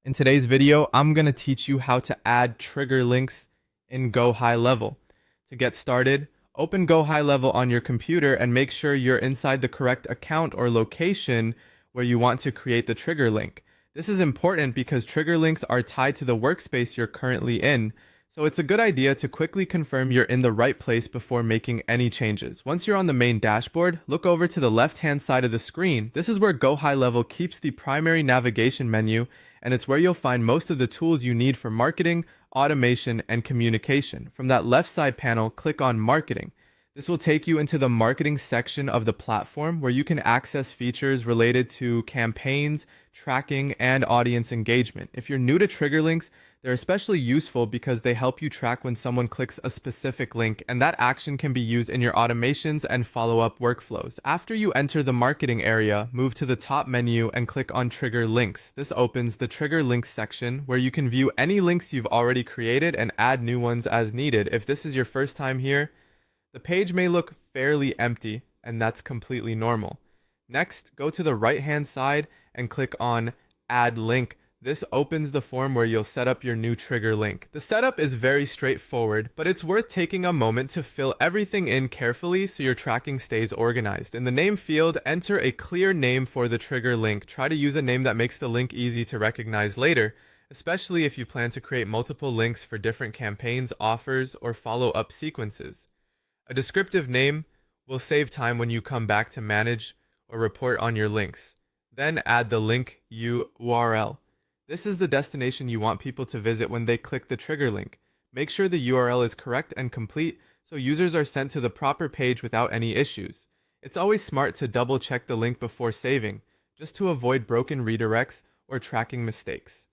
In today's video, I'm going to teach you how to add trigger links in Gohighlevel. To get started, open Gohighlevel on your computer and make sure you're inside the correct account or location where you want to create the trigger link. This is important because trigger links are tied to the workspace you're currently in, so it's a good idea to quickly confirm you're in the right place before making any changes. Once you're on the main dashboard, look over to the left-hand side of the screen. This is where Gohighlevel keeps the primary navigation menu, and it's where you'll find most of the tools you need for marketing, automation, and communication. From that left side panel, click on Marketing. This will take you into the marketing section of the platform where you can access features related to campaigns, tracking, and audience engagement. If you're new to trigger links, they're especially useful because they help you track when someone clicks a specific link, and that action can be used in your automations and follow-up workflows. After you enter the marketing area, move to the top menu and click on Trigger Links. This opens the Trigger Links section where you can view any links you've already created and add new ones as needed. If this is your first time here, the page may look fairly empty, and that's completely normal. Next, go to the right-hand side and click on Add Link. This opens the form where you'll set up your new trigger link. The setup is very straightforward, but it's worth taking a moment to fill everything in carefully so your tracking stays organized. In the name field, enter a clear name for the trigger link. Try to use a name that makes the link easy to recognize later, especially if you plan to create multiple links for different campaigns, offers, or follow-up sequences. A descriptive name will save time when you come back to manage or report on your links. Then add the link URL. This is the destination you want people to visit when they click the trigger link. Make sure the URL is correct and complete so users are sent to the proper page without any issues. It's always smart to double check the link before saving, just to avoid broken redirects or tracking mistakes.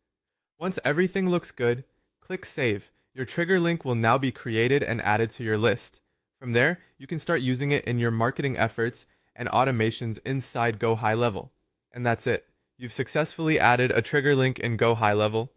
Once everything looks good, click Save. Your trigger link will now be created and added to your list. From there, you can start using it in your marketing efforts and automations inside Gohighlevel. And that's it. You've successfully added a trigger link in Gohighlevel.